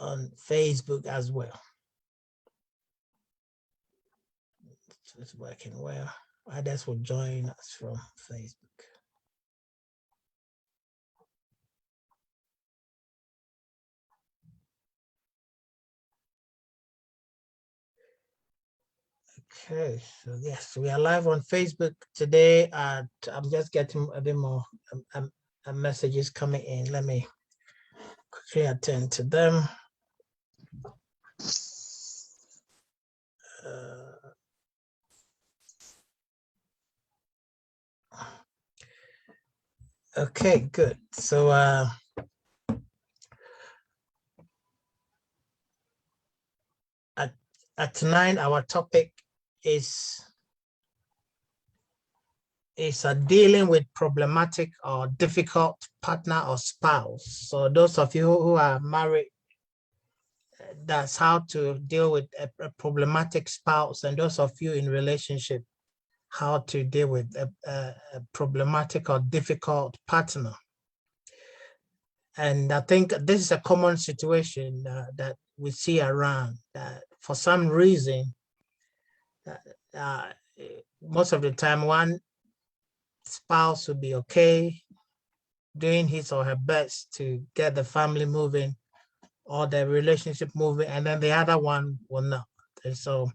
on Facebook as well. So it's working well. Others will join us from Facebook. Okay, so yes, we are live on Facebook today. I'm just getting a bit more messages coming in. Let me quickly attend to them. Okay, good. So at tonight, our topic is dealing with problematic or difficult partner or spouse. So those of you who are married, that's how to deal with a problematic spouse, and those of you in relationship, how to deal with a problematic or difficult partner. And I think this is a common situation that we see around. For some reason, most of the time, one spouse will be okay, doing his or her best to get the family moving or the relationship moving, and then the other one will not. And so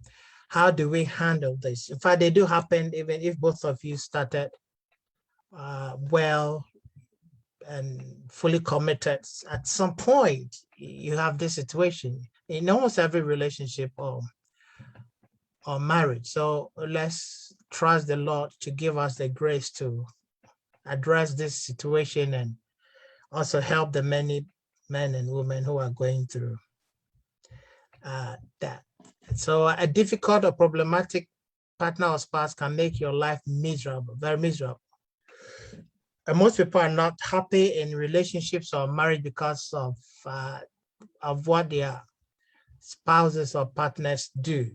how do we handle this? In fact, they do happen even if both of you started well and fully committed. At some point, you have this situation in almost every relationship or marriage. So let's trust the Lord to give us the grace to address this situation and also help the many men and women who are going through that. So a difficult or problematic partner or spouse can make your life miserable, very miserable. And most people are not happy in relationships or marriage because of what their spouses or partners do.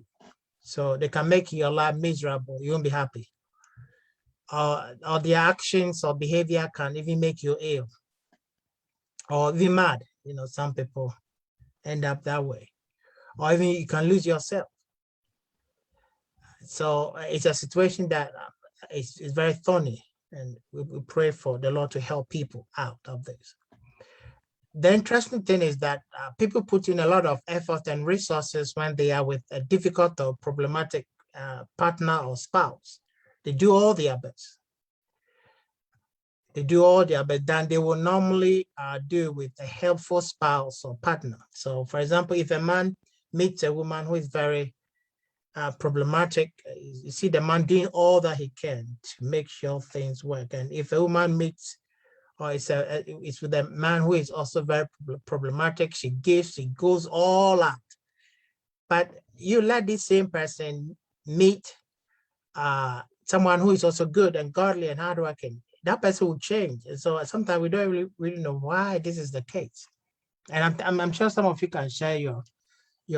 So they can make your life miserable. You won't be happy. Or their actions or behavior can even make you ill or even mad. You know, some people end up that way. Or even you can lose yourself. So it's a situation that is very thorny, and we pray for the Lord to help people out of this. The interesting thing is that people put in a lot of effort and resources when they are with a difficult or problematic partner or spouse. They do all their best. They do all their best than they will normally do with a helpful spouse or partner. So, for example, if a man meets a woman who is very problematic, you see the man doing all that he can to make sure things work. And if a woman meets or it's with a man who is also very problematic, she goes all out. But you let this same person meet someone who is also good and godly and hardworking, that person will change. And so sometimes we don't really know why this is the case. And I'm sure some of you can share your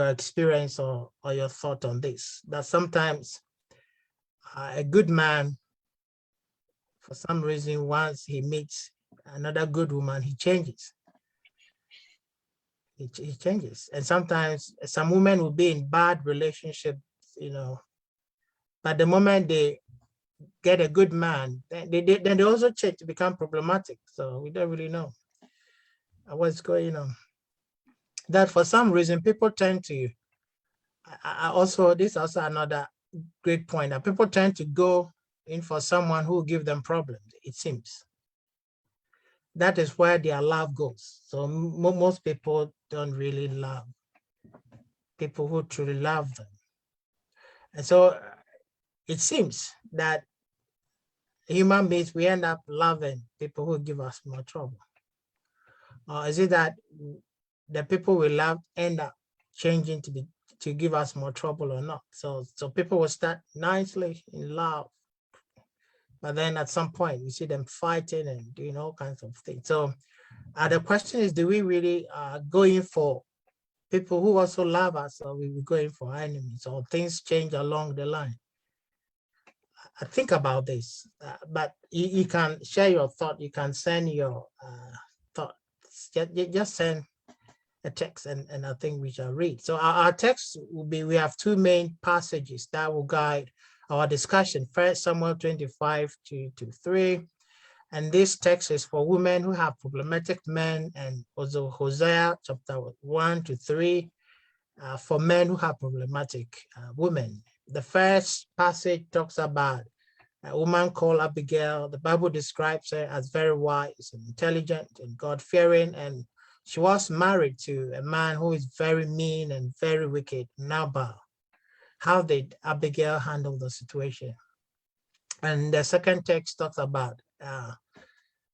experience or your thought on this, that sometimes a good man, for some reason, once he meets another good woman, he changes. He changes. And sometimes some women will be in bad relationships, you know, but the moment they get a good man, then they also change to become problematic. So we don't really know what's going on. That for some reason, people tend to, this is also another great point, that people tend to go in for someone who will give them problems, it seems. That is where their love goes. So most people don't really love people who truly love them. And so it seems that human beings, we end up loving people who give us more trouble. Or is it that the people we love end up changing to give us more trouble or not? So people will start nicely in love, but then at some point you see them fighting and doing all kinds of things. So the question is, do we really go in for people who also love us, or we go in for enemies, or things change along the line? I think about this, but you can share your thought. You can send your thoughts. Just send a text, and I think we shall read. So our text will be, we have two main passages that will guide our discussion. First Samuel 25 to 3. And this text is for women who have problematic men, and also Hosea chapter 1 to 3 for men who have problematic women. The first passage talks about a woman called Abigail. The Bible describes her as very wise and intelligent and God-fearing, and she was married to a man who is very mean and very wicked, Nabal. How did Abigail handle the situation? And the second text talks about a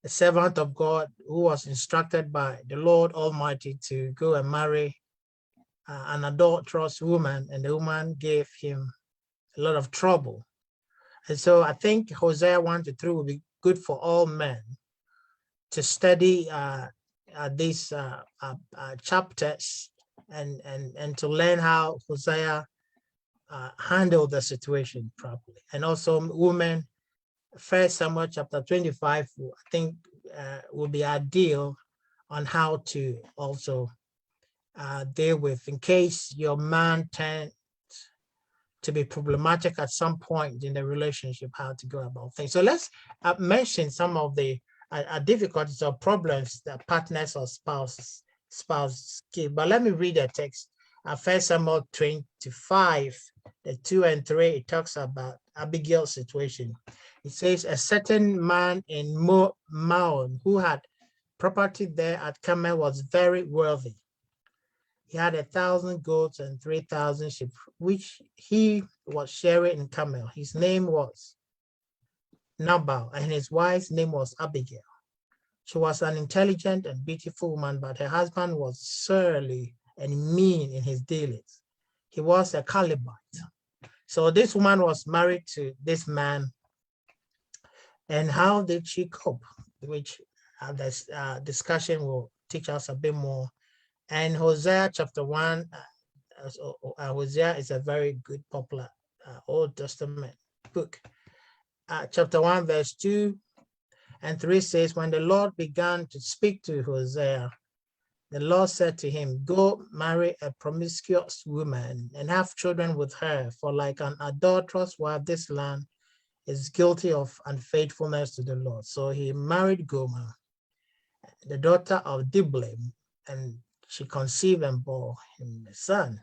servant of God who was instructed by the Lord Almighty to go and marry an adulterous woman, and the woman gave him a lot of trouble. And so I think Hosea 1 to 3 will be good for all men to study these chapters and to learn how Hosea handled the situation properly. And also women, First Samuel chapter 25, I think will be ideal on how to also deal with, in case your man tends to be problematic at some point in the relationship, how to go about things. So let's mention some of the difficulties or problems that partners or spouses give. But let me read the text. First Samuel 25, the 2 and 3, it talks about Abigail's situation. It says, a certain man in Maon who had property there at Carmel was very wealthy. He had 1,000 goats and 3,000 sheep, which he was sharing in Carmel. His name was Nabal, and his wife's name was Abigail. She was an intelligent and beautiful woman, but her husband was surly and mean in his dealings. He was a Calebite. So this woman was married to this man. And how did she cope? Which this discussion will teach us a bit more. And Hosea chapter 1, Hosea is a very good, popular Old Testament book. Chapter 1, verse 2 and 3 says, when the Lord began to speak to Hosea, the Lord said to him, go marry a promiscuous woman and have children with her, for like an adulterous wife, this land is guilty of unfaithfulness to the Lord. So he married Gomer, the daughter of Diblaim, and she conceived and bore him a son.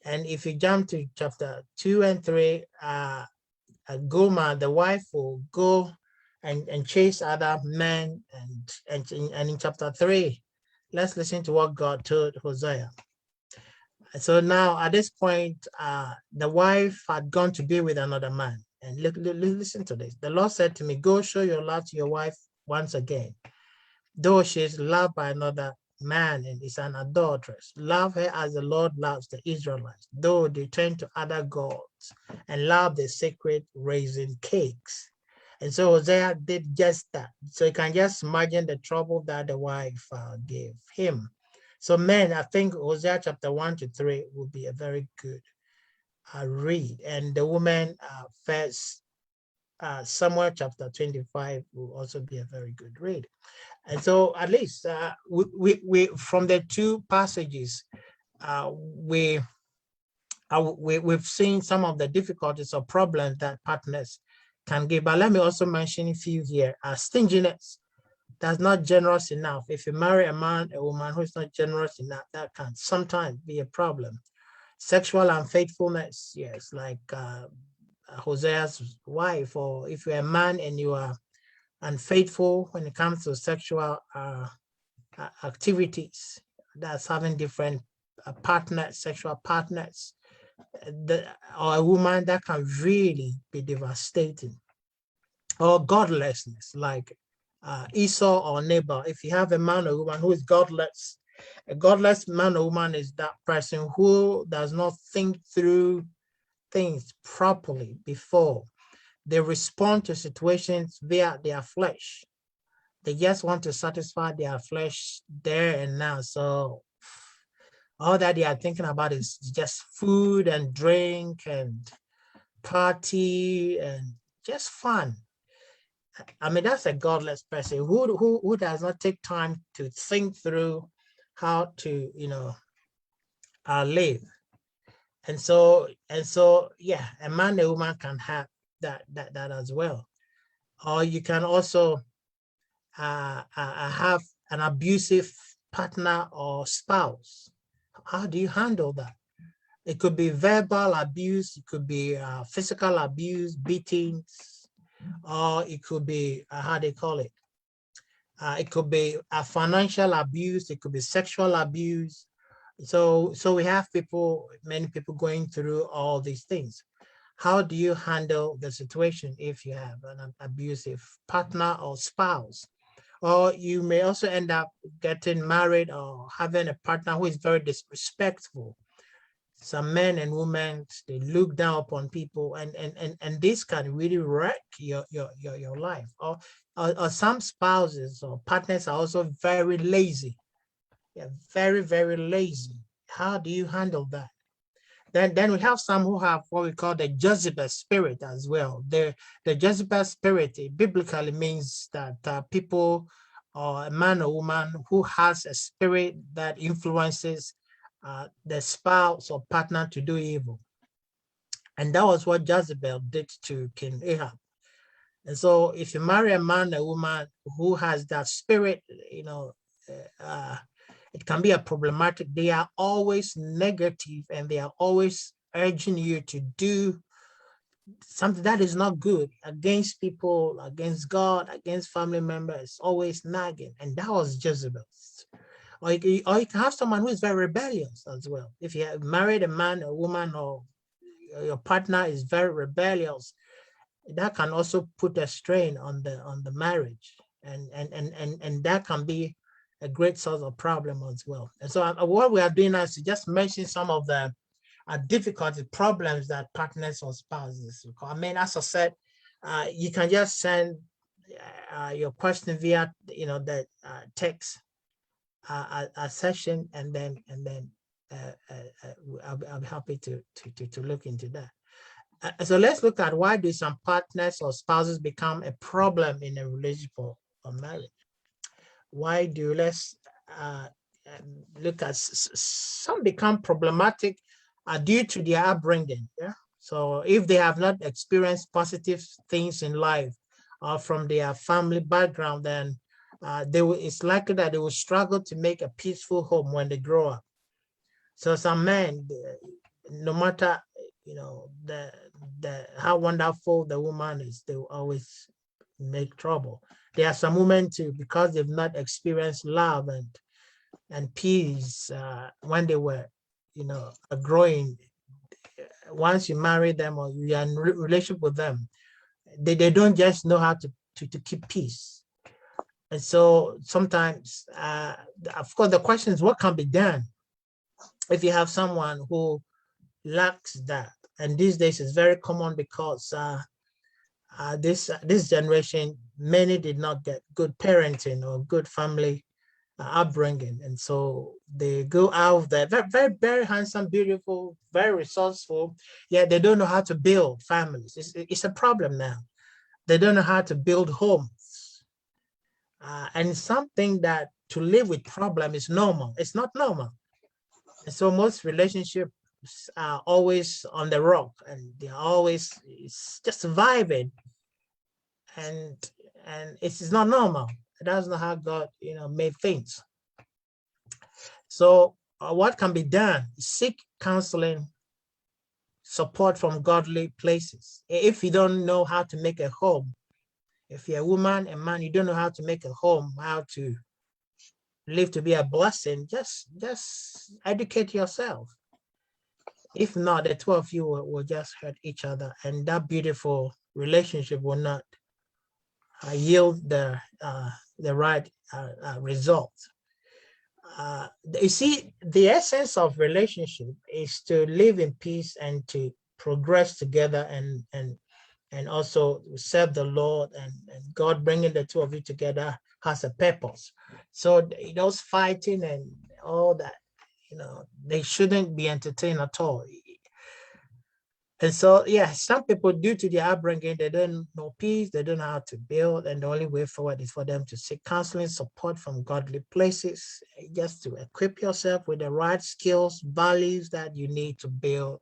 And if you jump to chapter 2 and 3, Gomer, the wife, will go and chase other men. And in chapter 3, let's listen to what God told Hosea. So now at this point, the wife had gone to be with another man. And listen to this. The Lord said to me, go show your love to your wife once again. Though she is loved by another man and is an adulteress, love her as the Lord loves the Israelites, though they turn to other gods and love the sacred raisin cakes. And so Hosea did just that. So you can just imagine the trouble that the wife gave him. So men, I think Hosea chapter 1 to 3 will be a very good read. And the woman, first Samuel chapter 25 will also be a very good read. And so at least we from the two passages, we've seen some of the difficulties or problems that partners can give. But let me also mention a few here. Stinginess, that's not generous enough. If you marry a man, a woman who is not generous enough, that can sometimes be a problem. Sexual unfaithfulness, yes, like Hosea's wife, or if you're a man and you are unfaithful when it comes to sexual activities, that's having different sexual partners, or a woman, that can really be devastating. Or godlessness, like Esau or Nabal. If you have a man or woman who is godless, a godless man or woman is that person who does not think through things properly before they respond to situations via their flesh. They just want to satisfy their flesh there and now. So all that they are thinking about is just food and drink and party and just fun. I mean, that's a godless person who does not take time to think through how to, live. And so, yeah, a man and a woman can have that as well. Or you can also have an abusive partner or spouse. How do you handle that? It could be verbal abuse, it could be physical abuse, beatings, or it could be, how they call it? It could be a financial abuse, it could be sexual abuse. So we have many people going through all these things. How do you handle the situation if you have an abusive partner or spouse? Or you may also end up getting married or having a partner who is very disrespectful. Some men and women, they look down upon people, and this can really wreck your life. Or some spouses or partners are also very lazy. They're very, very lazy. How do you handle that? Then we have some who have what we call the Jezebel Spirit as well. The Jezebel Spirit biblically means that people, or a man or woman who has a spirit that influences the spouse or partner to do evil. And that was what Jezebel did to King Ahab. And so if you marry a man or woman who has that spirit, it can be a problematic. They are always negative and they are always urging you to do something that is not good against people, against God, against family members, always nagging. And that was Jezebel. Or you can have someone who is very rebellious as well. If you have married a man or woman, or your partner is very rebellious, that can also put a strain on the marriage, and that can be a great source of problem as well. And so what we are doing now is to just mention some of the difficulty problems that partners or spouses. I mean, as I said, you can just send your question via the text session, and then I'll be happy to look into that. So let's look at why do some partners or spouses become a problem in a relationship or marriage. Why do let's look at some become problematic due to their upbringing. Yeah. So if they have not experienced positive things in life from their family background, then it's likely that they will struggle to make a peaceful home when they grow up. So some men, no matter how wonderful the woman is, they will always make trouble. There are some women too, because they've not experienced love and peace when they were growing. Once you marry them or you are in relationship with them, they don't just know how to keep peace. And so sometimes, of course, the question is what can be done if you have someone who lacks that. And these days it's very common because this generation, many did not get good parenting or good family upbringing, and so they go out there very, very, very handsome, beautiful, very resourceful, yet they don't know how to build families. It's a problem now. They don't know how to build homes, and something that to live with problem is normal. It's not normal. And so most relationships are always on the rock, and they're always just vibing, and it's not normal. That's not how God made things. So what can be done? Seek counseling, support from godly places. If you don't know how to make a home, if you're a woman, a man, you don't know how to make a home, how to live to be a blessing, just educate yourself. If not, the two of you will just hurt each other, and that beautiful relationship will not yield the right result. You see, the essence of relationship is to live in peace and to progress together, and also serve the Lord, and God bringing the two of you together has a purpose. So those fighting and all that, they shouldn't be entertained at all. And so, yeah, some people, due to their upbringing, they don't know peace, they don't know how to build, and the only way forward is for them to seek counseling support from godly places, just to equip yourself with the right skills, values that you need to build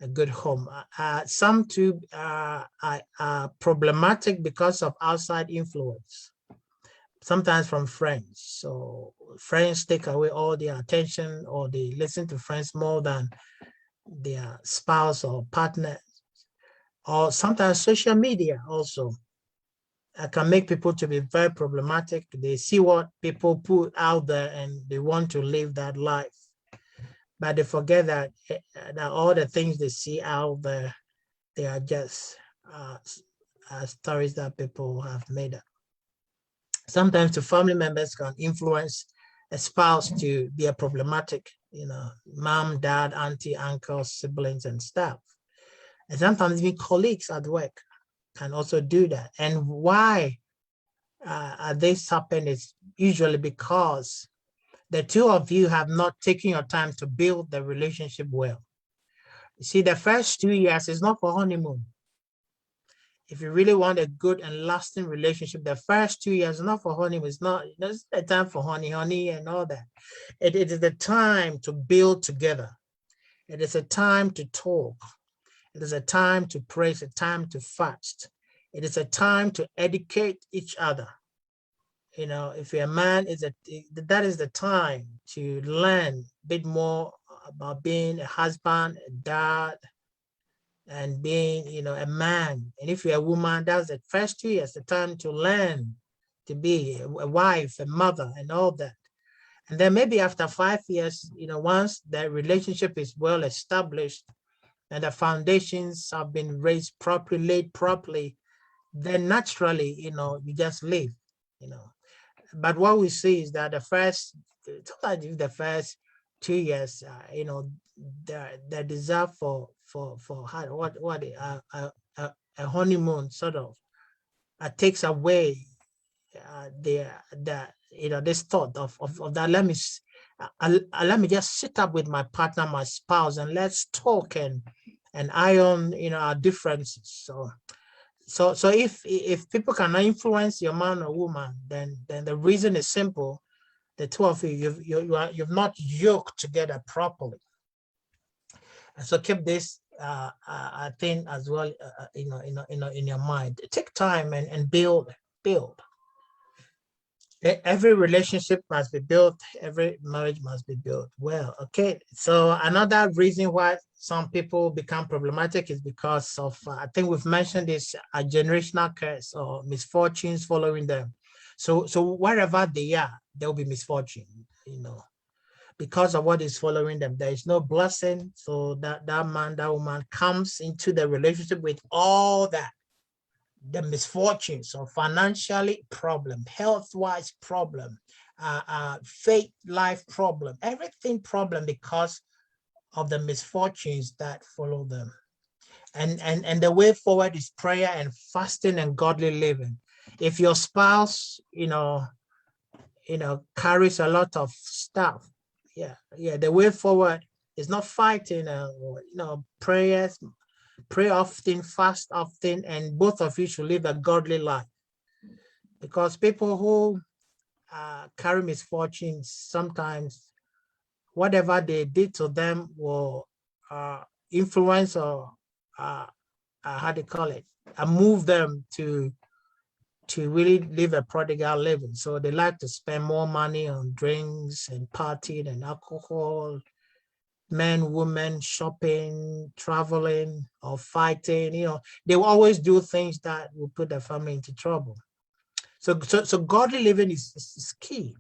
a good home. Some too are problematic because of outside influence, sometimes from friends. So friends take away all their attention, or they listen to friends more than their spouse or partner. Or sometimes social media also can make people to be very problematic. They see what people put out there and they want to live that life, but they forget that, that all the things they see out there, they are just stories that people have made up. Sometimes the family members can influence a spouse to be a problematic, mom, dad, auntie, uncle, siblings, and staff. And sometimes even colleagues at work can also do that. And why this happens is usually because the two of you have not taken your time to build the relationship well. You see, the first 2 years is not for honeymoon. If you really want a good and lasting relationship, the first 2 years is not for honeymoon. It's not the time for honey and all that. It is the time to build together. It is a time to talk. It is a time to pray. It's a time to fast. It is a time to educate each other. If you're a man, that is the time to learn a bit more about being a husband, a dad, and being, a man. And if you're a woman, that's the first 2 years, the time to learn to be a wife, a mother, and all that. And then maybe after 5 years, once the relationship is well established and the foundations have been laid properly, then naturally, you just live, But what we see is that the first 2 years, the desire for a honeymoon sort of takes away this thought of that. Let me just sit up with my partner, my spouse, and let's talk and iron our differences. So if people cannot influence your man or woman, then the reason is simple. The two of you've not yoked together properly. And so keep this thing as well, in your mind. Take time and build. Every relationship must be built. Every marriage must be built well. Okay. So another reason why some people become problematic is because of, I think we've mentioned this, a generational curse or misfortunes following them. So wherever they are, there will be misfortune, because of what is following them. There is no blessing. So that man, that woman comes into the relationship with all that. The misfortunes of financially problem, health-wise problem, faith life problem, everything problem because of the misfortunes that follow them. And the way forward is prayer and fasting and godly living. If your spouse, carries a lot of stuff, the way forward is not fighting, prayers. Pray often, fast often, and both of you should live a godly life. Because people who carry misfortunes, sometimes whatever they did to them will influence or how do you call it, move them to really live a prodigal living. So they like to spend more money on drinks and partying and alcohol, men, women, shopping, traveling, or fighting. They will always do things that will put the family into trouble. So godly living is key.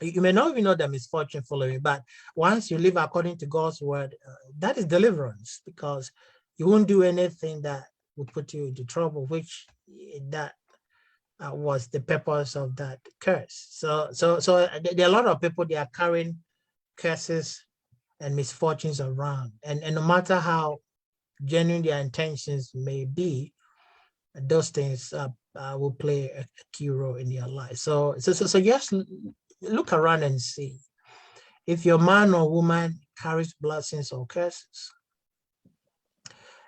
You may not even know the misfortune following, but once you live according to God's word, that is deliverance, because you won't do anything that will put you into trouble, which that was the purpose of that curse. So there are a lot of people, they are carrying curses and misfortunes around, and no matter how genuine their intentions may be, those things will play a key role in your life. So just look around and see if your man or woman carries blessings or curses.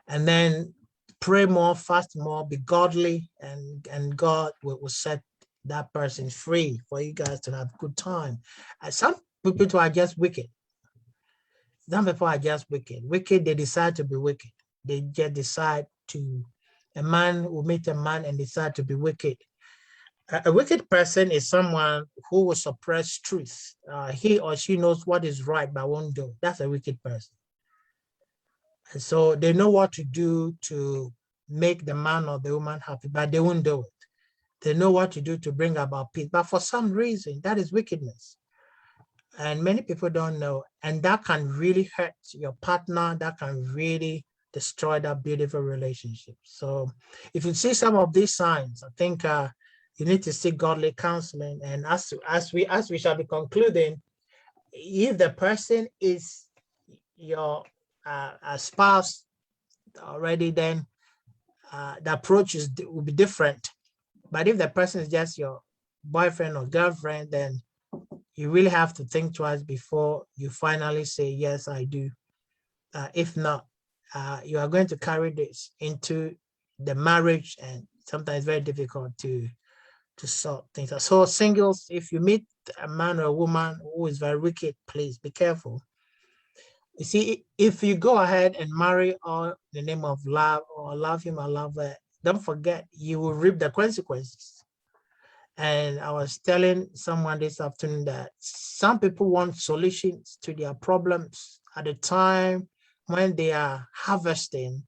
and then pray more, fast more, be godly, and God will set that person free for you guys to have a good time. And some people are just wicked. Some people are just wicked. Wicked, they decide to be wicked. They just decide to, a man will meet a man and decide to be wicked. A wicked person is someone who will suppress truth. He or she knows what is right but won't do. That's a wicked person. And so they know what to do to make the man or the woman happy, but they won't do it. They know what to do to bring about peace, but for some reason, that is wickedness. And many people don't know, and that can really hurt your partner. That can really destroy that beautiful relationship. So if you see some of these signs, I think you need to seek godly counseling. And as we shall be concluding, if the person is your spouse already, then the approach will be different. But if the person is just your boyfriend or girlfriend, then you really have to think twice before you finally say, yes, I do. If not, you are going to carry this into the marriage, and sometimes it's very difficult to sort things out. So singles, if you meet a man or a woman who is very wicked, please be careful. You see, if you go ahead and marry on the name of love, or love him or love her, don't forget you will reap the consequences. And I was telling someone this afternoon that some people want solutions to their problems at the time when they are harvesting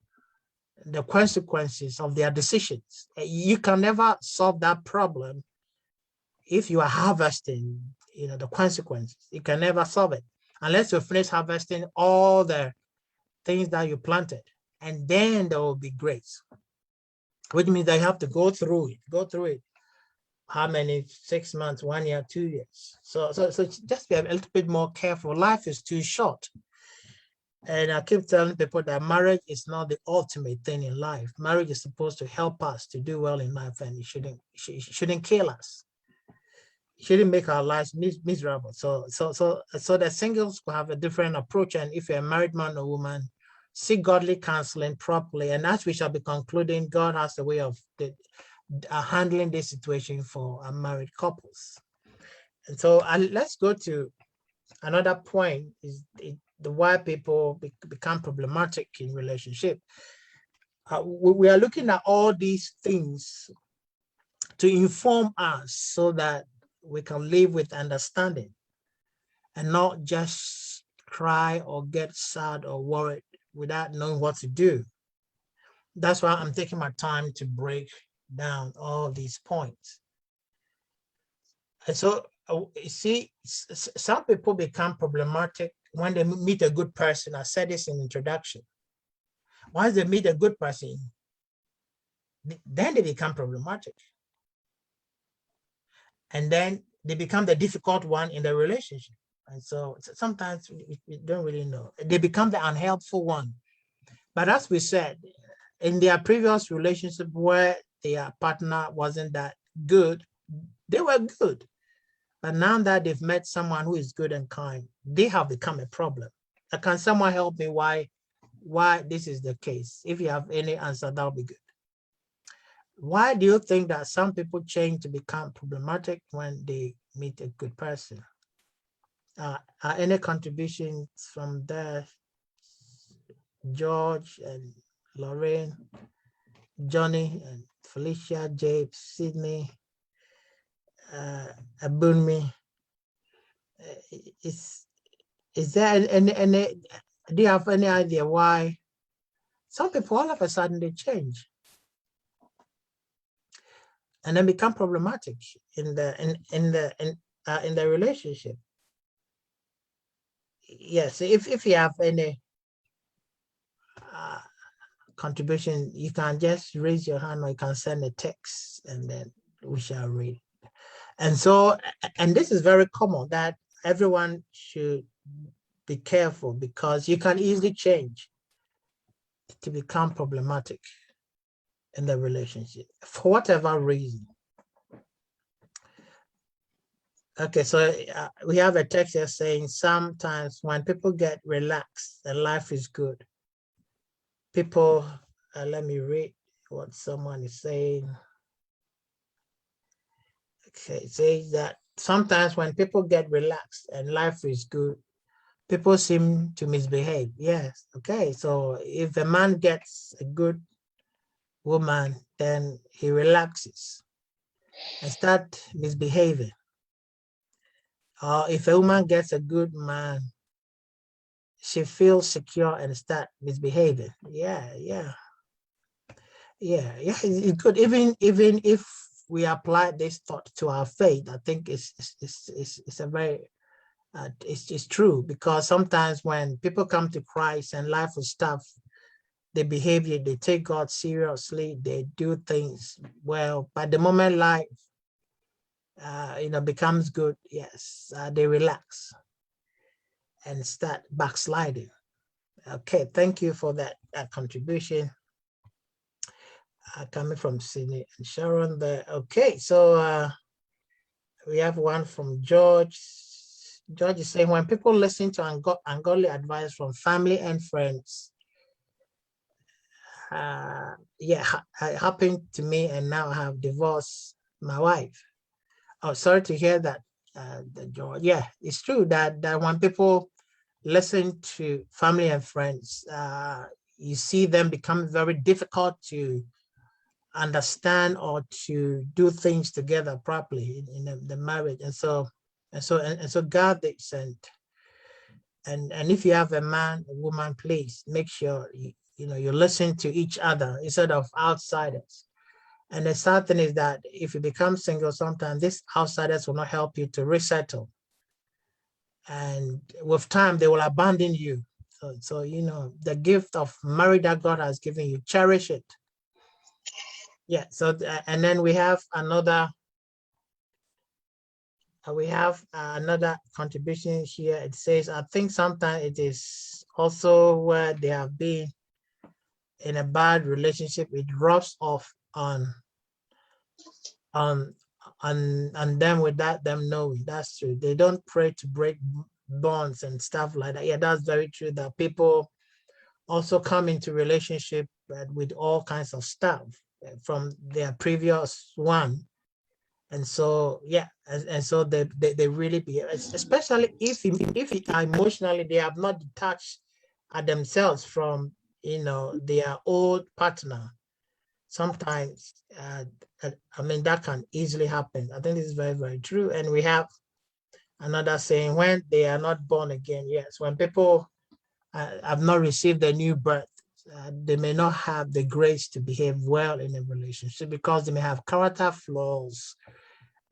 the consequences of their decisions. You can never solve that problem if you are harvesting, the consequences. You can never solve it unless you finish harvesting all the things that you planted, and then there will be grace, which means that you have to go through it. How many? 6 months, 1 year, 2 years. So just be a little bit more careful. Life is too short. And I keep telling people that marriage is not the ultimate thing in life. Marriage is supposed to help us to do well in life, and it shouldn't kill us. It shouldn't make our lives miserable. So the singles will have a different approach. And if you're a married man or woman, seek godly counseling properly. And as we shall be concluding, God has a way of handling this situation for married couples. And so let's go to another point, is the why people become problematic in relationship. We are looking at all these things to inform us so that we can live with understanding and not just cry or get sad or worried without knowing what to do. That's why I'm taking my time to break down all these points. And so, you see, some people become problematic when they meet a good person. I said this in introduction. Once they meet a good person, then they become problematic. And then they become the difficult one in the relationship. And so sometimes we don't really know. They become the unhelpful one. But as we said, in their previous relationship where their partner wasn't that good, they were good. But now that they've met someone who is good and kind, they have become a problem. Can someone help me why this is the case? If you have any answer, that'll be good. Why do you think that some people change to become problematic when they meet a good person? Are any contributions from there? George and Lorraine, Johnny and Felicia, James, Sydney, Abunmi. Is there any, do you have any idea why some people all of a sudden they change and then become problematic in the relationship? Yes, if you have any contribution, you can just raise your hand or you can send a text and then we shall read. And so, and this is very common, that everyone should be careful because you can easily change to become problematic in the relationship for whatever reason. Okay, so we have a text here saying sometimes when people get relaxed, the life is good. people, let me read what someone is saying. Okay, it says that sometimes when people get relaxed and life is good, people seem to misbehave. Yes. Okay. So if a man gets a good woman, then he relaxes and start misbehaving. Or if a woman gets a good man, she feels secure and start misbehaving. Yeah, yeah, yeah, yeah. It's good. Even if we apply this thought to our faith, I think it's a very it's true, because sometimes when people come to Christ and life is tough, the behavior, they take God seriously, they do things well. But the moment life, becomes good, yes, they relax and start backsliding. Okay, thank you for that contribution coming from Sydney and Sharon there. Okay, so we have one from George. George is saying, when people listen to ungodly advice from family and friends, yeah, it happened to me, and now I have divorced my wife. Oh, sorry to hear that, George. Yeah, it's true that when people listen to family and friends, you see them become very difficult to understand or to do things together properly in the marriage. And so God they sent. And if you have a man, a woman, please make sure you listen to each other instead of outsiders. And the sad thing is that if you become single, sometimes these outsiders will not help you to resettle. And with time, they will abandon you. So the gift of marriage that God has given you, cherish it. Yeah. So and then we have another contribution here. It says, I think sometimes it is also where they have been in a bad relationship, it rubs off on them without them knowing. That's true. They don't pray to break bonds and stuff like that. Yeah, that's very true, that people also come into relationship with all kinds of stuff from their previous one. And so, yeah, and so they really be, especially if emotionally they have not detached themselves from their old partner. Sometimes, I mean, that can easily happen. I think this is very, very true. And we have another saying, when they are not born again. Yes, when people have not received a new birth, they may not have the grace to behave well in a relationship, because they may have character flaws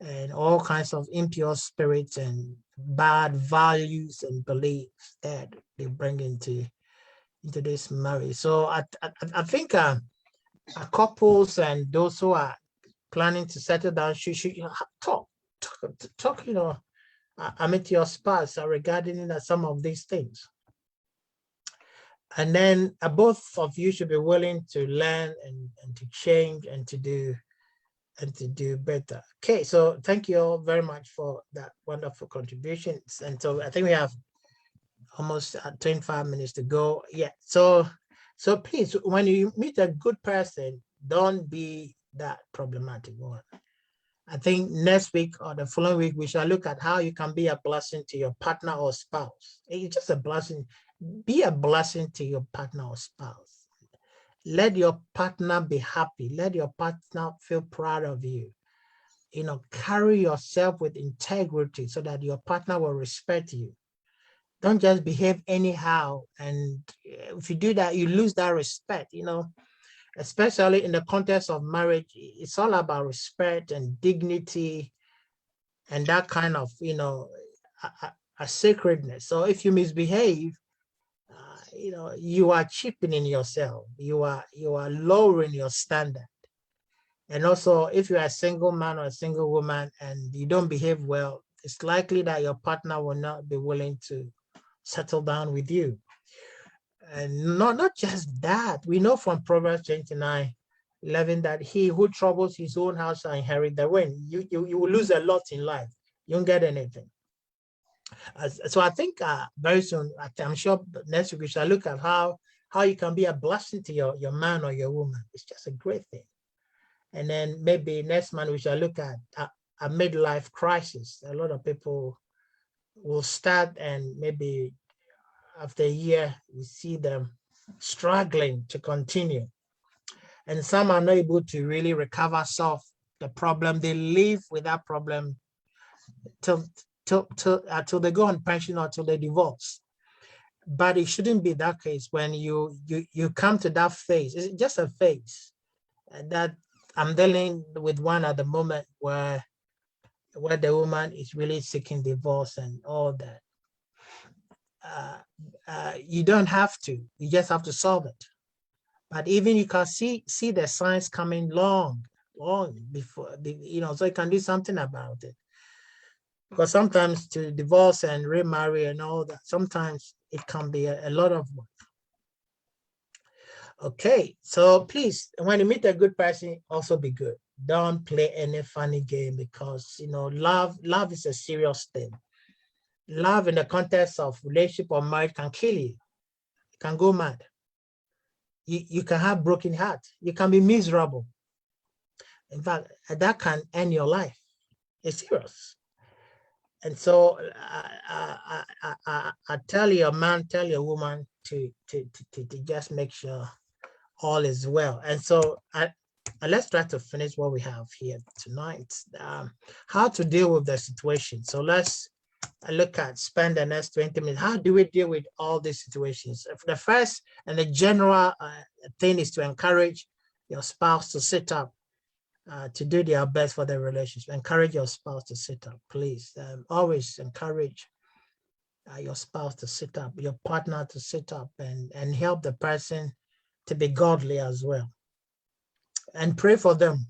and all kinds of impure spirits and bad values and beliefs that they bring into this marriage. So I think couples and those who are planning to settle down should talk, to your spouse regarding some of these things. And then both of you should be willing to learn and to change and to do better. Okay, so thank you all very much for that wonderful contributions. And so I think we have almost 25 minutes to go. Yeah, so please, when you meet a good person, don't be that problematic one. I think next week or the following week, we shall look at how you can be a blessing to your partner or spouse. It's just a blessing. Be a blessing to your partner or spouse. Let your partner be happy. Let your partner feel proud of you. Carry yourself with integrity so that your partner will respect you. Don't just behave anyhow. And if you do that, you lose that respect, especially in the context of marriage. It's all about respect and dignity and that kind of, a sacredness. So if you misbehave, you are cheapening yourself. You are lowering your standard. And also, if you're a single man or a single woman and you don't behave well, it's likely that your partner will not be willing to settle down with you. And not just that, we know from Proverbs 29:11 that he who troubles his own house shall inherit the wind. You will lose a lot in life. You won't get anything. So I think very soon, I'm sure next week we shall look at how how you can be a blessing to your man or your woman. It's just a great thing. And then maybe next month we shall look at a midlife crisis. A lot of people will start, and maybe after a year, we see them struggling to continue. And some are not able to really recover, solve the problem. They live with that problem till they go on pension or till they divorce. But it shouldn't be that case. When you come to that phase, it's just a phase that I'm dealing with one at the moment where the woman is really seeking divorce and all that. You don't have to. You just have to solve it. But even you can see the signs coming long before, so you can do something about it. Because sometimes to divorce and remarry and all that, sometimes it can be a lot of work. Okay, so please, when you meet a good person, also be good. Don't play any funny game, because love is a serious thing. Love in the context of relationship or marriage can kill you. You can go mad. You can have broken heart. You can be miserable. In fact, that can end your life. It's serious. And so I tell your man, tell your woman to just make sure all is well. And so let's try to finish what we have here tonight. How to deal with the situation. So let's look at, spend the next 20 minutes. How do we deal with all these situations? The first and the general thing is to encourage your spouse to sit up, to do their best for their relationship. Encourage your spouse to sit up, please. Always encourage your spouse to sit up, your partner to sit up, and help the person to be godly as well. And pray for them,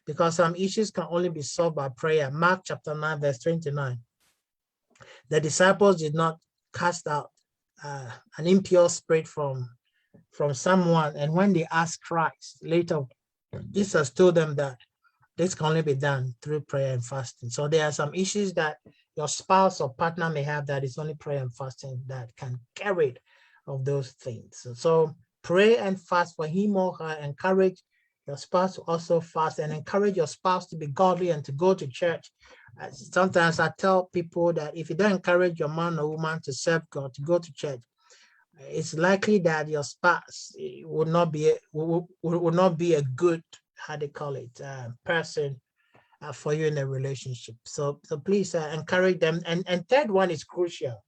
because some issues can only be solved by prayer. Mark chapter 9, verse 29. The disciples did not cast out an impure spirit from someone. And when they asked Christ later, Jesus told them that this can only be done through prayer and fasting. So there are some issues that your spouse or partner may have that is only prayer and fasting that can get rid of those things. So pray and fast for him or her. Encourage your spouse to also fast, and encourage your spouse to be godly and to go to church. Sometimes I tell people that if you don't encourage your man or woman to serve God, to go to church, it's likely that your spouse would not be a good, how they call it, person for you in a relationship. So please encourage them. And third one is crucial.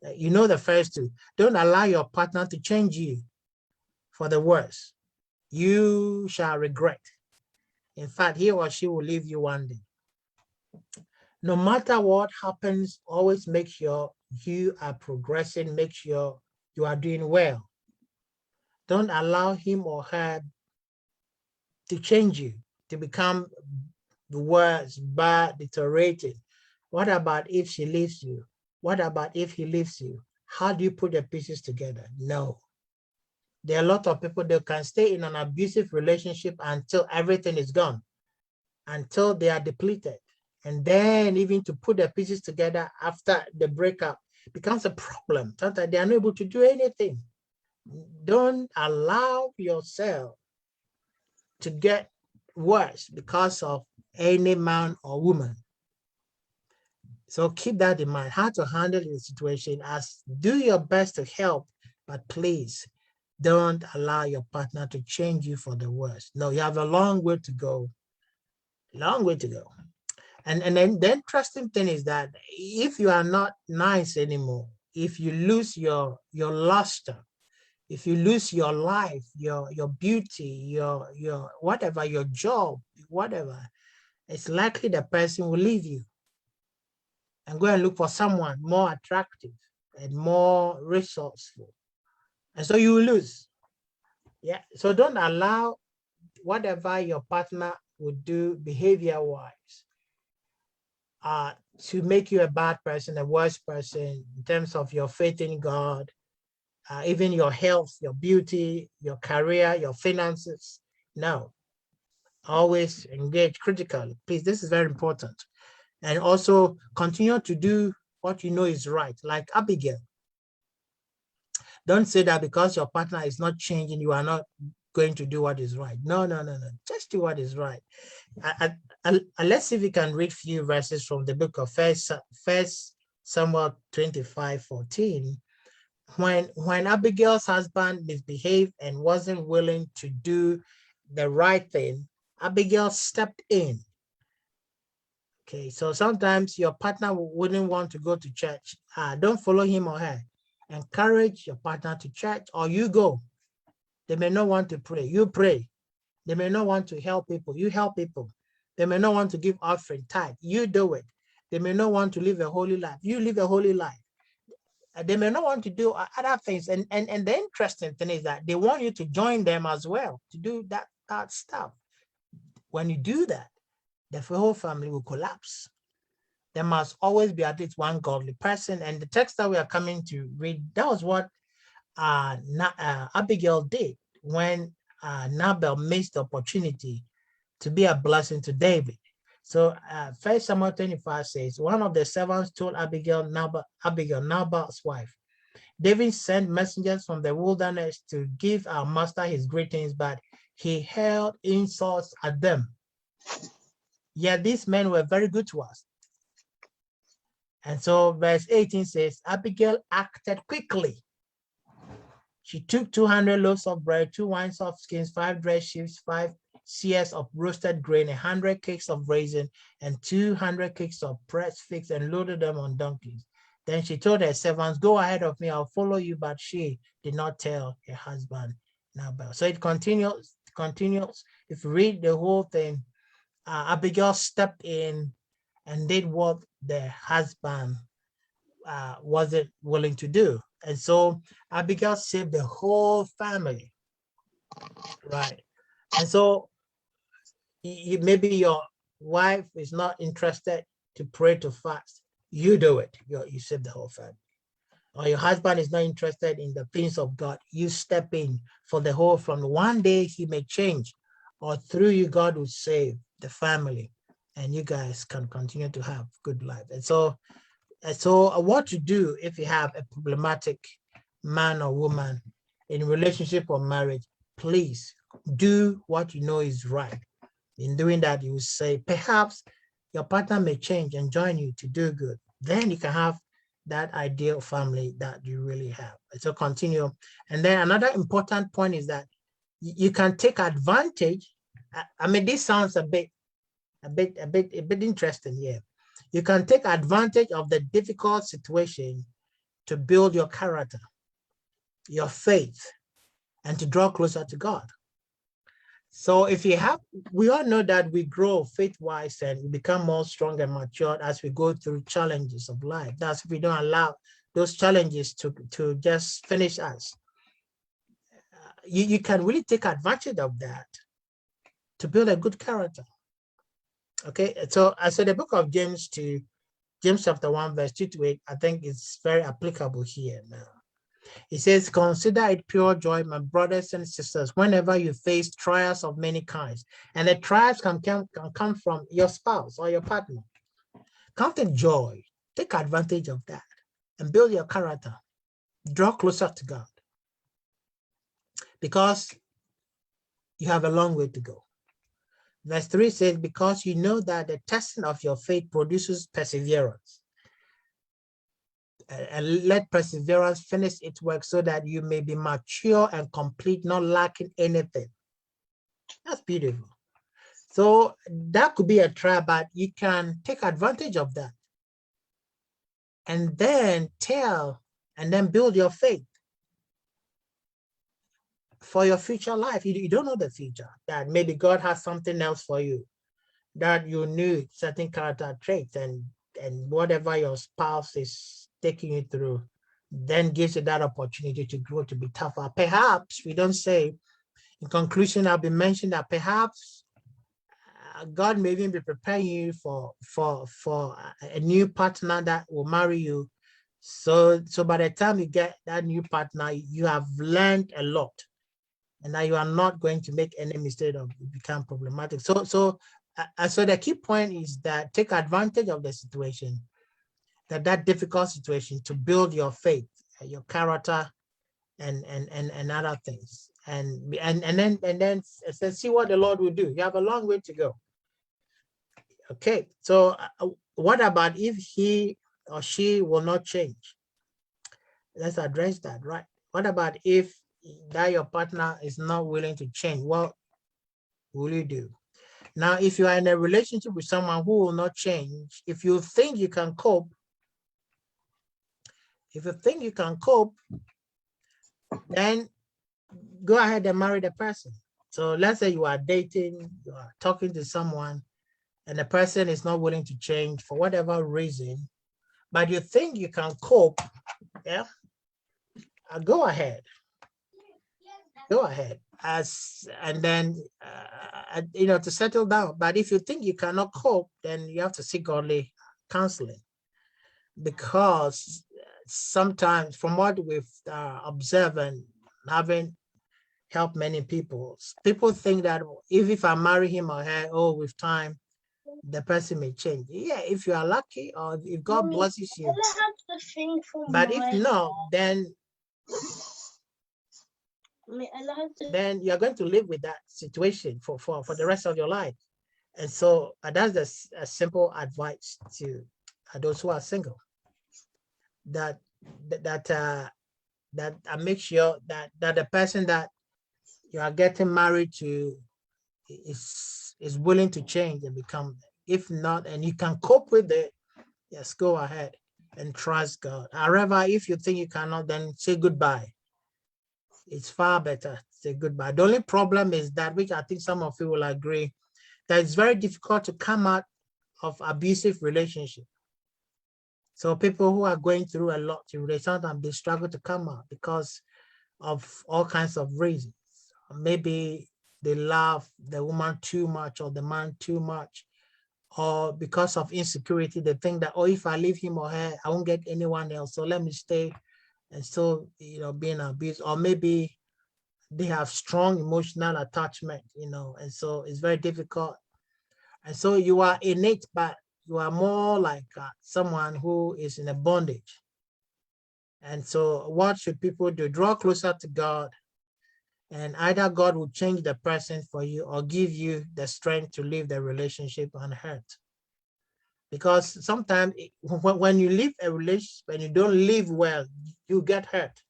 The first two. Don't allow your partner to change you for the worse. You shall regret. In fact, he or she will leave you one day. No matter what happens, always make sure you are progressing. Make sure you are doing well. Don't allow him or her to change you, to become the worse, bad, deteriorated. What about if she leaves you? What about if he leaves you? How do you put the pieces together? No. There are a lot of people that can stay in an abusive relationship until everything is gone, until they are depleted. And then even to put the pieces together after the breakup becomes a problem. Sometimes they are not able to do anything. Don't allow yourself to get worse because of any man or woman. So keep that in mind, how to handle the situation. Do your best to help, but please don't allow your partner to change you for the worse. No, you have a long way to go. Long way to go. And then the interesting thing is that if you are not nice anymore, if you lose your luster, if you lose your life, your beauty, your whatever, your job, whatever, it's likely the person will leave you and go and look for someone more attractive and more resourceful. And so you will lose. Yeah. So don't allow whatever your partner would do behavior-wise to make you a bad person, a worse person in terms of your faith in God, even your health, your beauty, your career, your finances. No. Always engage critically. Please, this is very important. And also continue to do what you know is right, like Abigail. Don't say that because your partner is not changing, you are not going to do what is right. No. Just do what is right. Let's see if we can read few verses from the book of First Samuel 25:14. When Abigail's husband misbehaved and wasn't willing to do the right thing, Abigail stepped in. Okay, so sometimes your partner wouldn't want to go to church. Don't follow him or her. Encourage your partner to church, or you go. They may not want to pray. You pray. They may not want to help people. You help people. They may not want to give offering, tithe. You do it. They may not want to live a holy life. You live a holy life. They may not want to do other things. And the interesting thing is that they want you to join them as well to do that stuff. When you do that, the whole family will collapse. There must always be at least one godly person. And the text that we are coming to read, that was what Abigail did when Nabal missed the opportunity to be a blessing to David. So 1 Samuel 25 says, one of the servants told Abigail, Nabal's wife, David sent messengers from the wilderness to give our master his greetings, but he hurled insults at them. Yet these men were very good to us. And so verse 18 says, Abigail acted quickly. She took 200 loaves of bread, 2 winesoft skins, 5 dressed sheaves, 5 seahs of roasted grain, 100 cakes of raisin, and 200 cakes of pressed figs, and loaded them on donkeys. Then she told her servants, go ahead of me, I'll follow you. But she did not tell her husband Nabal. So it continues. If you read the whole thing, Abigail stepped in and did what the husband wasn't willing to do. And so Abigail saved the whole family, right? And so maybe your wife is not interested to pray, to fast. You do it. You save the whole family. Or your husband is not interested in the things of God. You step in for the whole family. One day he may change, or through you, God will save the family, and you guys can continue to have good life. And so what to do if you have a problematic man or woman in relationship or marriage? Please do what you know is right. In doing that, you will say, perhaps your partner may change and join you to do good. Then you can have that ideal family that you really have. So continue. And then another important point is that you can take advantage. I mean, this sounds a bit interesting here. You can take advantage of the difficult situation to build your character, your faith, and to draw closer to God. So if you have, we all know that we grow faith-wise and we become more strong and mature as we go through challenges of life. That's if we don't allow those challenges to just finish us. You can really take advantage of that to build a good character. Okay, so the book of James chapter 1, verse 2-8, I think it's very applicable here now. It says, consider it pure joy, my brothers and sisters, whenever you face trials of many kinds. And the trials can come from your spouse or your partner. Count it joy. Take advantage of that and build your character. Draw closer to God, because you have a long way to go. Verse 3 says, because you know that the testing of your faith produces perseverance. And let perseverance finish its work so that you may be mature and complete, not lacking anything. That's beautiful. So that could be a trial, but you can take advantage of that. And then build your faith for your future life. You don't know the future, that maybe God has something else for you, that you need certain character traits, and whatever your spouse is taking you through then gives you that opportunity to grow, to be tougher. Perhaps, we don't say, in conclusion, I'll be mentioning that perhaps God may even be preparing you for a new partner that will marry you. So by the time you get that new partner, you have learned a lot, and now you are not going to make any mistake of become problematic. So the key point is that take advantage of the situation, that difficult situation, to build your faith, your character, and other things. And then see what the Lord will do. You have a long way to go. Okay, so what about if he or she will not change? Let's address that, right? What about if that your partner is not willing to change? What will you do? Now, if you are in a relationship with someone who will not change, if you think you can cope, then go ahead and marry the person. So let's say you are dating, you are talking to someone, and the person is not willing to change for whatever reason, but you think you can cope, yeah, go ahead. Go ahead. And then, to settle down. But if you think you cannot cope, then you have to seek godly counseling. Because sometimes, from what we've observed and having helped many people think that if I marry him or her, with time, the person may change. Yeah, if you are lucky or if God blesses you. But if not, then you're going to live with that situation for the rest of your life. And so that's a simple advice to those who are single. That make sure that the person that you are getting married to is willing to change and become. If not, and you can cope with it, yes, go ahead and trust God. However, if you think you cannot, then say goodbye. It's far better to say goodbye. The only problem is that, which I think some of you will agree, that it's very difficult to come out of abusive relationship. So people who are going through a lot, sometimes they struggle to come out because of all kinds of reasons. Maybe they love the woman too much or the man too much, or because of insecurity, they think that, if I leave him or her, I won't get anyone else, so let me stay and still, being abused. Or maybe they have strong emotional attachment, and so it's very difficult. And so you are innate, but you are more like someone who is in a bondage. And so what should people do? Draw closer to God, and either God will change the person for you or give you the strength to leave the relationship unhurt. Because sometimes when you leave a relationship and you don't live well, you get hurt.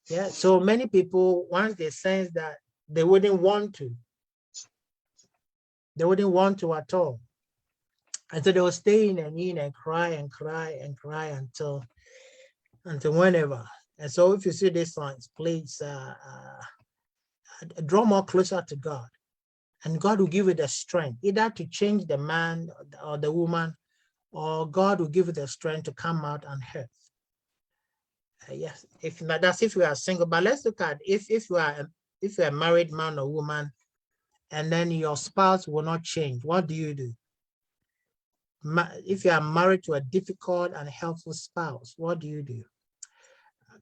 Yeah, so many people, once they sense that, they wouldn't want to at all. And so they will stay in and cry until whenever. And so if you see these signs, please draw more closer to God. And God will give you the strength, either to change the man or the woman, or God will give you the strength to come out unhurt. Yes, if you are single. But let's look at if you are a married man or woman, and then your spouse will not change. What do you do? If you are married to a difficult and helpful spouse, what do you do?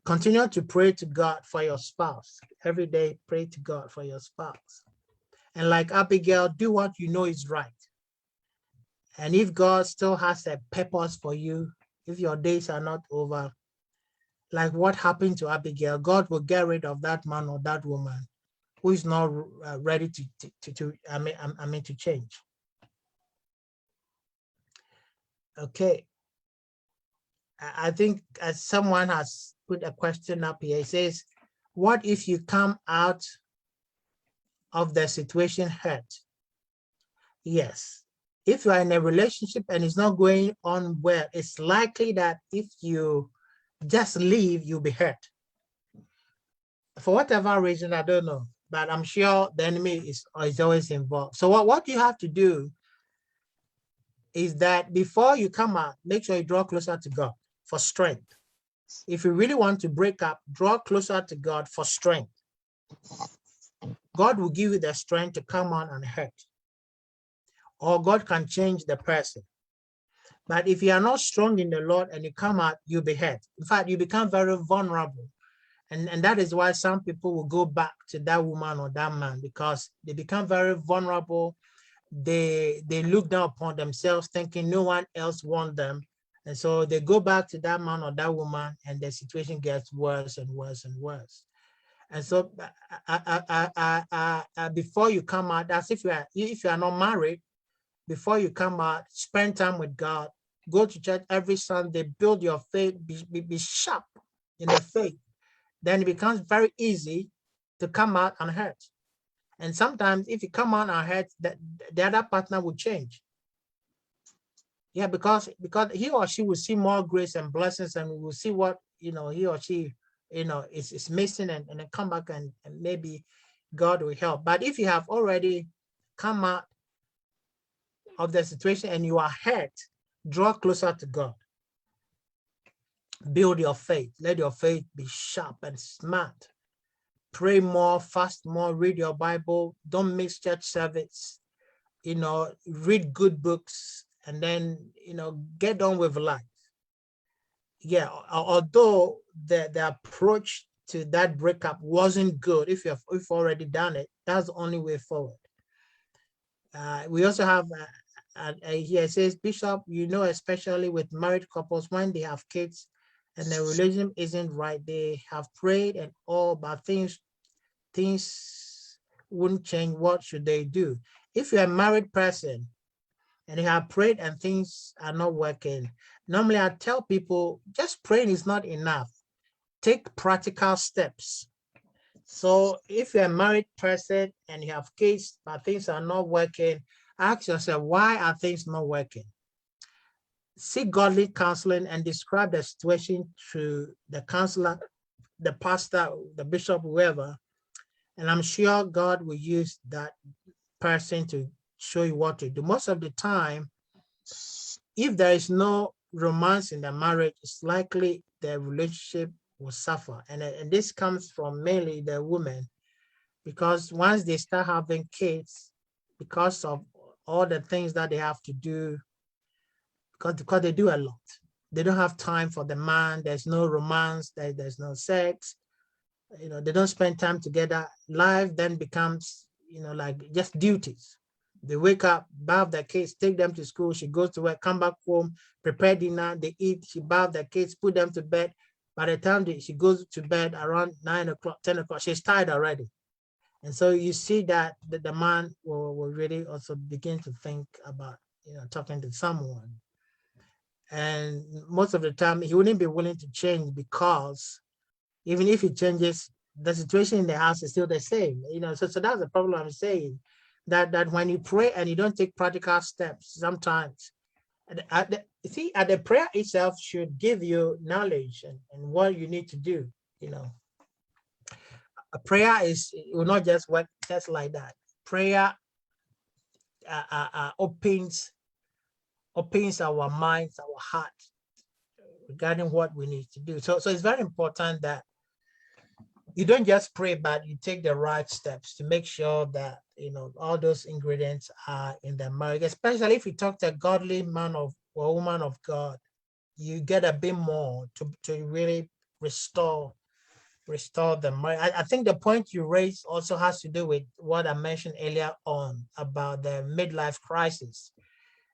Continue to pray to God for your spouse. Every day, pray to God for your spouse. And like Abigail, do what you know is right. And if God still has a purpose for you, if your days are not over, like what happened to Abigail, God will get rid of that man or that woman who is not ready to change. Okay. I think as someone has put a question up here, it says, what if you come out of the situation hurt? Yes. If you are in a relationship and it's not going on well, it's likely that if you just leave, you'll be hurt. For whatever reason, I don't know, but I'm sure the enemy is always involved. So what you have to do is that before you come out, make sure you draw closer to God for strength. If you really want to break up, draw closer to God for strength. God will give you the strength to come on and hurt. Or God can change the person. But if you are not strong in the Lord and you come out, you'll be hurt. In fact, you become very vulnerable. And that is why some people will go back to that woman or that man, because they become very vulnerable. They look down upon themselves, thinking no one else wants them. And so they go back to that man or that woman, and the situation gets worse and worse and worse. And so before you come out, as if you are not married, before you come out, spend time with God, go to church every Sunday, build your faith, be sharp in the faith. Then it becomes very easy to come out unhurt. And sometimes if you come out unhurt, the other partner will change. Yeah, because he or she will see more grace and blessings, and we will see what he or she is missing, and then come back and maybe God will help. But if you have already come out of the situation and you are hurt, draw closer to God. Build your faith. Let your faith be sharp and smart. Pray more, fast more, read your Bible. Don't miss church service. Read good books, and then get on with life. Yeah, although the approach to that breakup wasn't good, if you've already done it, that's the only way forward. We also have here it says, Bishop, especially with married couples, when they have kids and the relationship isn't right, they have prayed and all, but things wouldn't change. What should they do? If you're a married person and you have prayed and things are not working, normally I tell people, just praying is not enough. Take practical steps. So if you're a married person and you have kids, but things are not working, ask yourself, why are things not working? Seek godly counseling and describe the situation to the counselor, the pastor, the bishop, whoever. And I'm sure God will use that person to show you what to do. Most of the time, if there is no romance in the marriage, it's likely the relationship will suffer. And this comes from mainly the women, because once they start having kids, because of all the things that they have to do, because they do a lot, they don't have time for the man. There's no romance, there's no sex, they don't spend time together. Life then becomes, like just duties. They wake up, bath their kids, take them to school. She goes to work, come back home, prepare dinner, they eat, she bath their kids, put them to bed. By the time she goes to bed around 9 o'clock, 10 o'clock, she's tired already. And so you see that the man will really also begin to think about, talking to someone. And most of the time, he wouldn't be willing to change, because even if he changes, the situation in the house is still the same. So that's the problem I'm saying, that when you pray and you don't take practical steps, sometimes the prayer itself should give you knowledge and what you need to do. A prayer will not just work just like that. Prayer opens our minds, our heart, regarding what we need to do. So it's very important that you don't just pray, but you take the right steps to make sure that all those ingredients are in the marriage. Especially if you talk to a godly man or woman of God, you get a bit more to really restore the marriage. I think the point you raised also has to do with what I mentioned earlier on about the midlife crisis.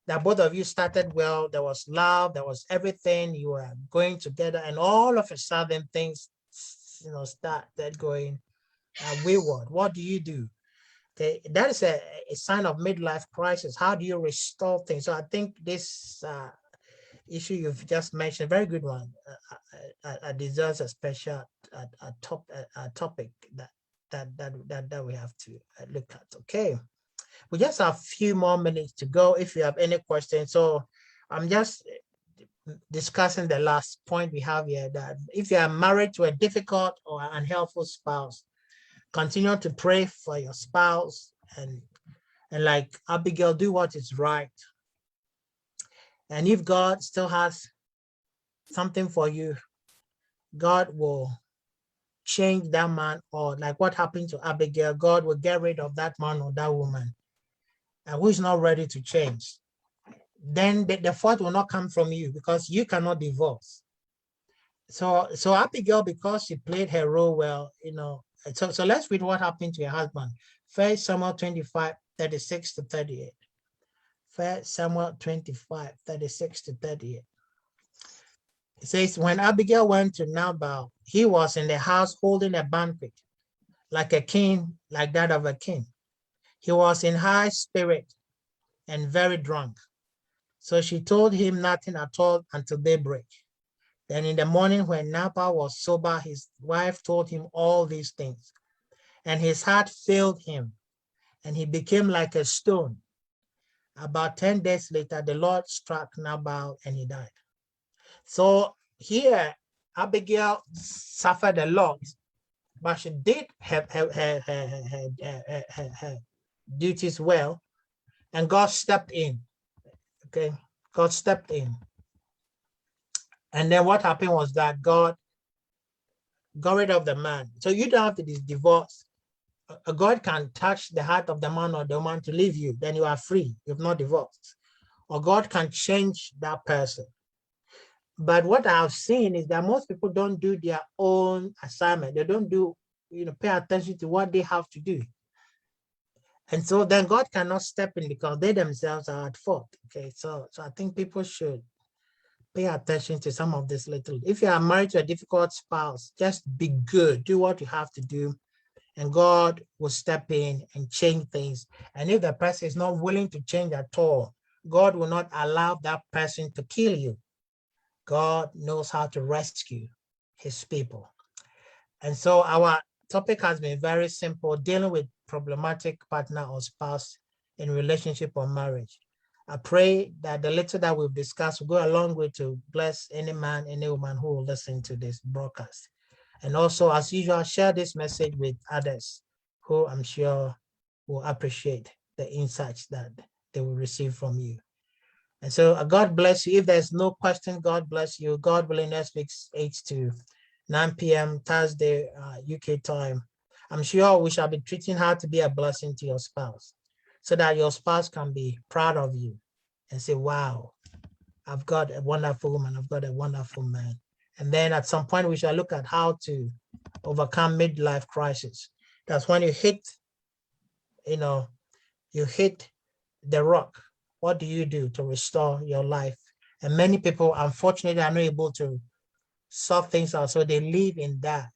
That both of you started well, there was love, there was everything, you were going together, and all of a sudden things started going wayward. What do you do? Okay, that is a sign of midlife crisis. How do you restore things? So I think this issue you've just mentioned, very good one, deserves a special topic that we have to look at. Okay, we just have a few more minutes to go if you have any questions. So I'm just discussing the last point we have here, that if you are married to a difficult or unhelpful spouse, continue to pray for your spouse, and like Abigail, do what is right. And if God still has something for you, God will change that man, or like what happened to Abigail, God will get rid of that man or that woman who is not ready to change. Then the fault will not come from you, because you cannot divorce. So Abigail, because she played her role well, so let's read what happened to her husband. 1 Samuel 25, 36 to 38. 1 Samuel 25, 36 to 38. It says, when Abigail went to Nabal, he was in the house holding a banquet, like a king, like that of a king. He was in high spirit and very drunk. So she told him nothing at all until daybreak. Then in the morning, when Nabal was sober, his wife told him all these things, and his heart failed him, and he became like a stone. About 10 days later, the Lord struck Nabal and he died. So here, Abigail suffered a lot, but she did have her duties well, and God stepped in. Okay, God stepped in. And then what happened was that God got rid of the man. So you don't have to be divorced. God can touch the heart of the man or the woman to leave you, then you are free. You've not divorced. Or God can change that person. But what I've seen is that most people don't do their own assignment. They don't pay attention to what they have to do. And so then God cannot step in because they themselves are at fault. Okay, so I think people should pay attention to some of this little. If you are married to a difficult spouse, just be good. Do what you have to do, and God will step in and change things. And if the person is not willing to change at all, God will not allow that person to kill you. God knows how to rescue his people. And so our topic has been very simple, dealing with problematic partner or spouse in relationship or marriage. I pray that the little that we've discussed will go a long way to bless any man, any woman who will listen to this broadcast. And also, as usual, share this message with others who I'm sure will appreciate the insights that they will receive from you. And so God bless you. If there's no question, God bless you. God willing, next week, 8 to 9 p.m. Thursday, UK time. I'm sure we shall be treating how to be a blessing to your spouse so that your spouse can be proud of you and say, wow, I've got a wonderful woman, I've got a wonderful man. And then at some point, we shall look at how to overcome midlife crisis. That's when you hit the rock. What do you do to restore your life? And many people, unfortunately, are not able to sort things out. So they live in that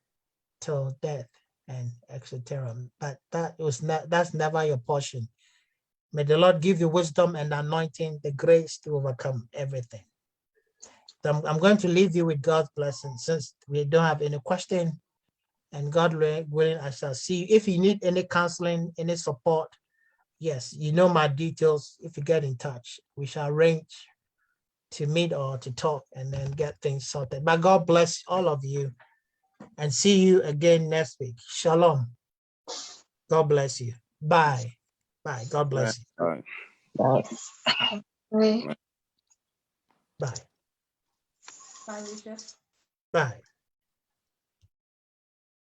till death and etc. But that's never your portion. May the Lord give you wisdom and anointing, the grace to overcome everything. So I'm going to leave you with God's blessing since we don't have any question. And God willing, I shall see you. If you need any counseling, any support, yes, you know my details. If you get in touch, we shall arrange to meet or to talk and then get things sorted. But God bless all of you and see you again next week. Shalom. God bless you. Bye. Bye. God bless you. Bye. Bye. Bye. Bye, Richard. Bye.